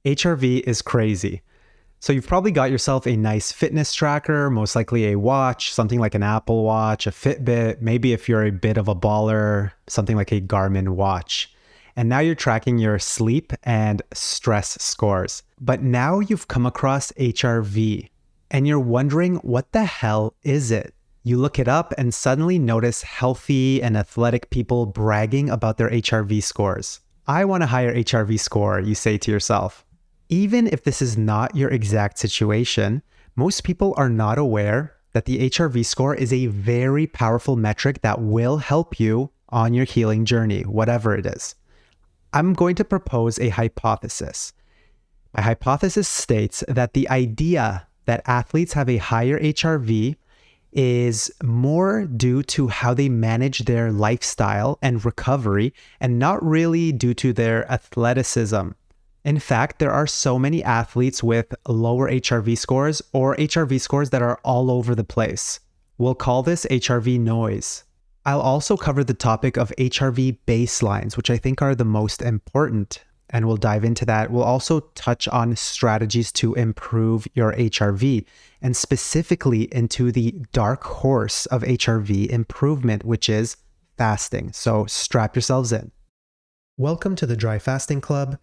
HRV is crazy. So you've probably got yourself a nice fitness tracker, most likely a watch, something like an Apple Watch, a Fitbit, maybe if you're a bit of a baller, something like a Garmin watch. And now you're tracking your sleep and stress scores. But now you've come across HRV and you're wondering, what the hell is it? You look it up and suddenly notice healthy and athletic people bragging about their HRV scores. I want a higher HRV score, you say to yourself. Even if this is not your exact situation, most people are not aware that the HRV score is a very powerful metric that will help you on your healing journey, whatever it is. I'm going to propose a hypothesis. My hypothesis states that the idea that athletes have a higher HRV is more due to how they manage their lifestyle and recovery, and not really due to their athleticism. In fact, there are so many athletes with lower HRV scores or HRV scores that are all over the place. We'll call this HRV noise. I'll also cover the topic of HRV baselines, which I think are the most important, and we'll dive into that. We'll also touch on strategies to improve your HRV, and specifically into the dark horse of HRV improvement, which is fasting. So strap yourselves in. Welcome to the Dry Fasting Club.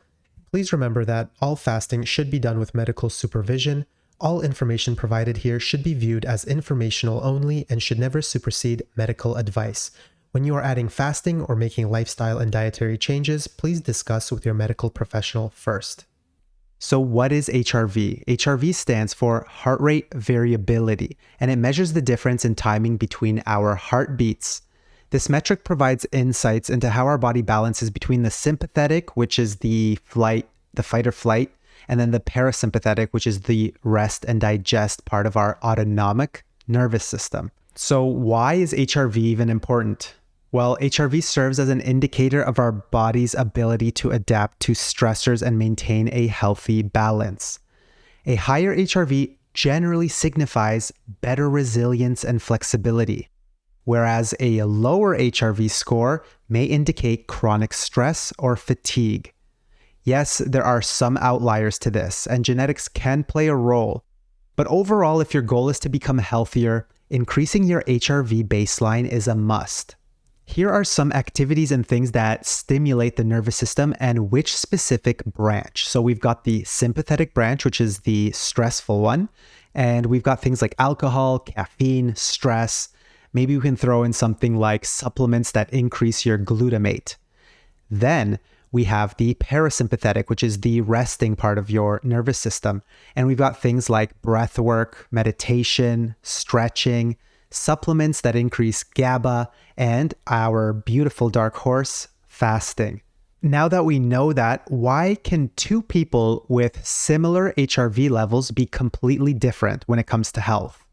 Please remember that all fasting should be done with medical supervision. All information provided here should be viewed as informational only and should never supersede medical advice. When you are adding fasting or making lifestyle and dietary changes, please discuss with your medical professional first. So what is HRV? HRV stands for Heart Rate Variability, and it measures the difference in timing between our heartbeats. This metric provides insights into how our body balances between the sympathetic, which is the fight or flight, and then the parasympathetic, which is the rest and digest part of our autonomic nervous system. So why is HRV even important? Well, HRV serves as an indicator of our body's ability to adapt to stressors and maintain a healthy balance. A higher HRV generally signifies better resilience and flexibility, whereas a lower HRV score may indicate chronic stress or fatigue. Yes, there are some outliers to this, and genetics can play a role. But overall, if your goal is to become healthier, increasing your HRV baseline is a must. Here are some activities and things that stimulate the nervous system and which specific branch. So we've got the sympathetic branch, which is the stressful one. And we've got things like alcohol, caffeine, stress. Maybe we can throw in something like supplements that increase your glutamate. Then we have the parasympathetic, which is the resting part of your nervous system. And we've got things like breath work, meditation, stretching, supplements that increase GABA, and our beautiful dark horse, fasting. Now that we know that, why can two people with similar HRV levels be completely different when it comes to health?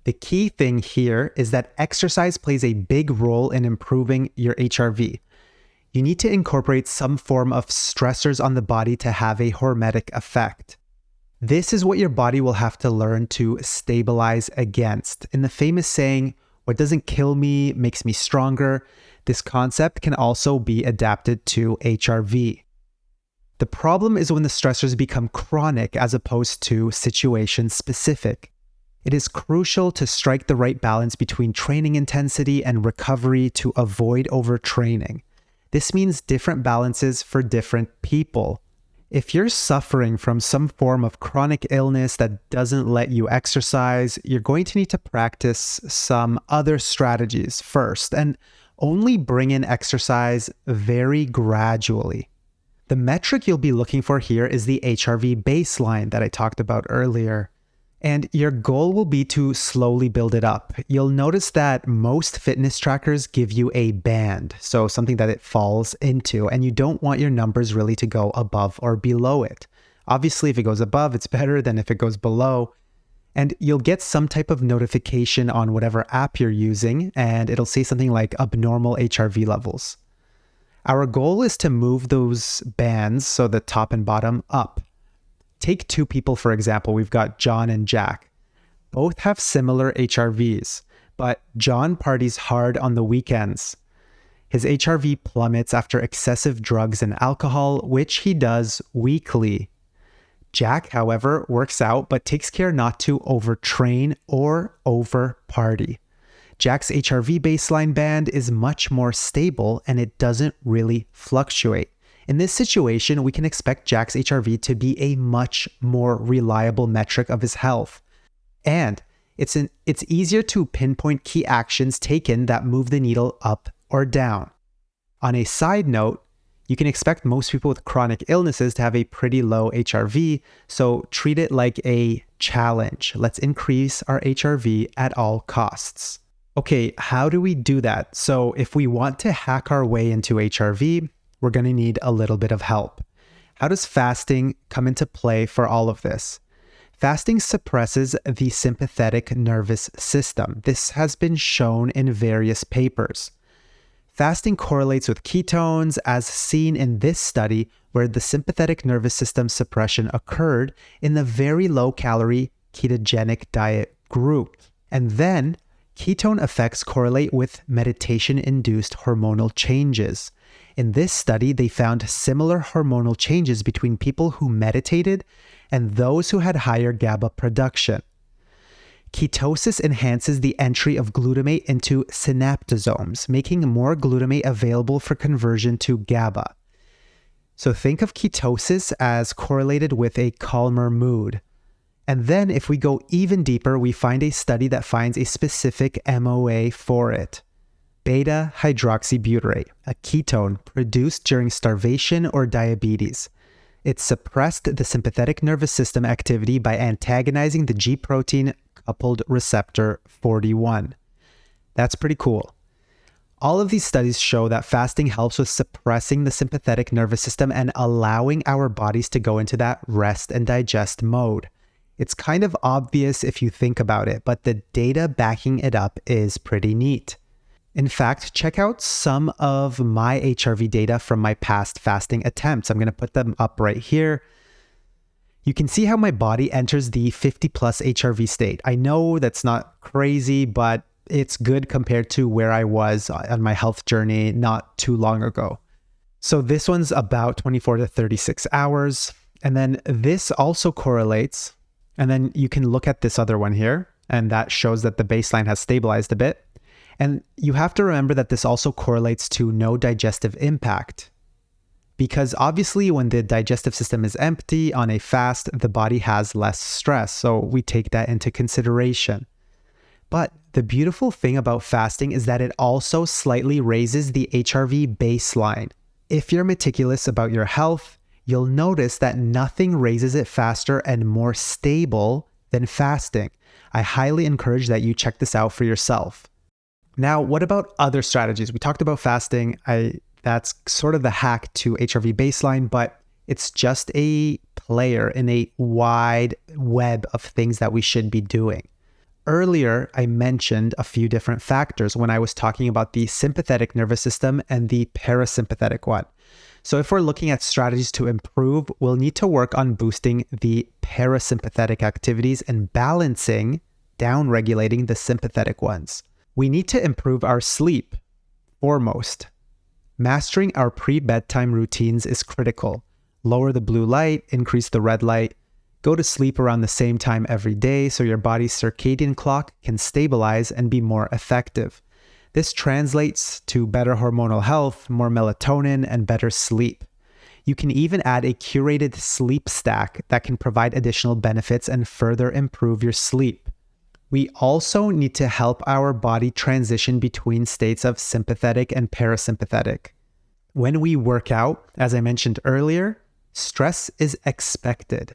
The key thing here is that exercise plays a big role in improving your HRV. You need to incorporate some form of stressors on the body to have a hormetic effect. This is what your body will have to learn to stabilize against. In the famous saying, "What doesn't kill me makes me stronger," this concept can also be adapted to HRV. The problem is when the stressors become chronic as opposed to situation specific. It is crucial to strike the right balance between training intensity and recovery to avoid overtraining. This means different balances for different people. If you're suffering from some form of chronic illness that doesn't let you exercise, you're going to need to practice some other strategies first and only bring in exercise very gradually. The metric you'll be looking for here is the HRV baseline that I talked about earlier. And your goal will be to slowly build it up. You'll notice that most fitness trackers give you a band, so something that it falls into, and you don't want your numbers really to go above or below it. Obviously, if it goes above, it's better than if it goes below. And you'll get some type of notification on whatever app you're using, and it'll say something like abnormal HRV levels. Our goal is to move those bands, so the top and bottom, up. Take two people, for example. We've got John and Jack. Both have similar HRVs, but John parties hard on the weekends. His HRV plummets after excessive drugs and alcohol, which he does weekly. Jack, however, works out but takes care not to overtrain or over-party. Jack's HRV baseline band is much more stable and it doesn't really fluctuate. In this situation, we can expect Jack's HRV to be a much more reliable metric of his health. And it's easier to pinpoint key actions taken that move the needle up or down. On a side note, you can expect most people with chronic illnesses to have a pretty low HRV, so treat it like a challenge. Let's increase our HRV at all costs. Okay, how do we do that? So if we want to hack our way into HRV, we're going to need a little bit of help. How does fasting come into play for all of this? Fasting suppresses the sympathetic nervous system. This has been shown in various papers. Fasting correlates with ketones, as seen in this study where the sympathetic nervous system suppression occurred in the very low-calorie ketogenic diet group. And then, ketone effects correlate with meditation-induced hormonal changes. In this study, they found similar hormonal changes between people who meditated and those who had higher GABA production. Ketosis enhances the entry of glutamate into synaptosomes, making more glutamate available for conversion to GABA. So think of ketosis as correlated with a calmer mood. And then if we go even deeper, we find a study that finds a specific MOA for it. Beta-hydroxybutyrate, a ketone produced during starvation or diabetes. It suppressed the sympathetic nervous system activity by antagonizing the G-protein coupled receptor 41. That's pretty cool. All of these studies show that fasting helps with suppressing the sympathetic nervous system and allowing our bodies to go into that rest and digest mode. It's kind of obvious if you think about it, but the data backing it up is pretty neat. In fact, check out some of my HRV data from my past fasting attempts. I'm going to put them up right here. You can see how my body enters the 50 plus HRV state. I know that's not crazy, but it's good compared to where I was on my health journey not too long ago. So this one's about 24 to 36 hours. And then this also correlates. And then you can look at this other one here, and that shows that the baseline has stabilized a bit. And you have to remember that this also correlates to no digestive impact. Because obviously when the digestive system is empty on a fast, the body has less stress. So we take that into consideration. But the beautiful thing about fasting is that it also slightly raises the HRV baseline. If you're meticulous about your health, you'll notice that nothing raises it faster and more stable than fasting. I highly encourage that you check this out for yourself. Now, what about other strategies? We talked about fasting. That's sort of the hack to HRV baseline, but it's just a player in a wide web of things that we should be doing. Earlier, I mentioned a few different factors when I was talking about the sympathetic nervous system and the parasympathetic one. So if we're looking at strategies to improve, we'll need to work on boosting the parasympathetic activities and balancing, down-regulating the sympathetic ones. We need to improve our sleep, foremost. Mastering our pre-bedtime routines is critical. Lower the blue light, increase the red light. Go to sleep around the same time every day so your body's circadian clock can stabilize and be more effective. This translates to better hormonal health, more melatonin, and better sleep. You can even add a curated sleep stack that can provide additional benefits and further improve your sleep. We also need to help our body transition between states of sympathetic and parasympathetic. When we work out, as I mentioned earlier, stress is expected.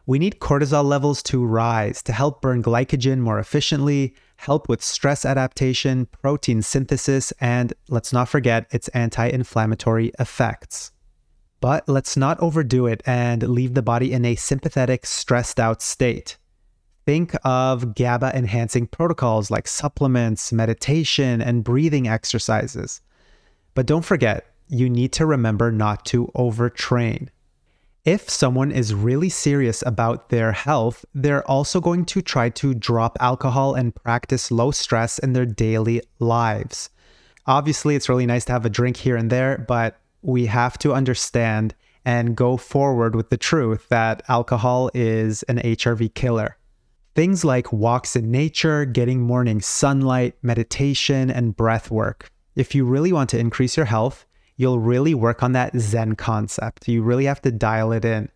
We need cortisol levels to rise to help burn glycogen more efficiently, help with stress adaptation, protein synthesis, and let's not forget its anti-inflammatory effects. But let's not overdo it and leave the body in a sympathetic, stressed out state. Think of GABA enhancing protocols like supplements, meditation, and breathing exercises. But don't forget, you need to remember not to overtrain. If someone is really serious about their health, they're also going to try to drop alcohol and practice low stress in their daily lives. Obviously, it's really nice to have a drink here and there, but we have to understand and go forward with the truth that alcohol is an HRV killer. Things like walks in nature, getting morning sunlight, meditation, and breath work. If you really want to increase your health, you'll really work on that Zen concept. You really have to dial it in.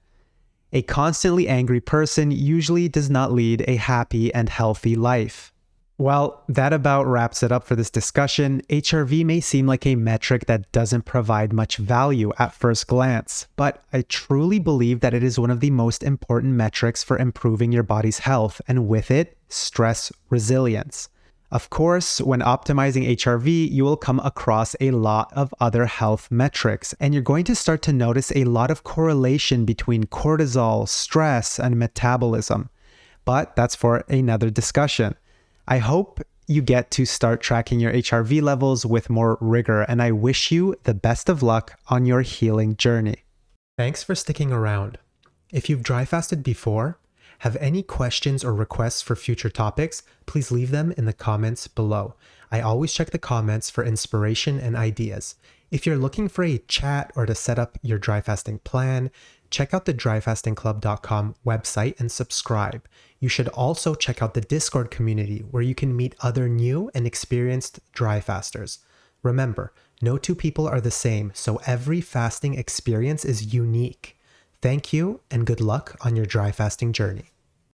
A constantly angry person usually does not lead a happy and healthy life. Well, that about wraps it up for this discussion. HRV may seem like a metric that doesn't provide much value at first glance, but I truly believe that it is one of the most important metrics for improving your body's health, and with it, stress resilience. Of course, when optimizing HRV, you will come across a lot of other health metrics, and you're going to start to notice a lot of correlation between cortisol, stress, and metabolism. But that's for another discussion. I hope you get to start tracking your HRV levels with more rigor, and I wish you the best of luck on your healing journey. Thanks for sticking around. If you've dry fasted before, have any questions or requests for future topics, please leave them in the comments below. I always check the comments for inspiration and ideas. If you're looking for a chat or to set up your dry fasting plan, check out the dryfastingclub.com website and subscribe. You should also check out the Discord community where you can meet other new and experienced dry fasters. Remember, no two people are the same, so every fasting experience is unique. Thank you and good luck on your dry fasting journey.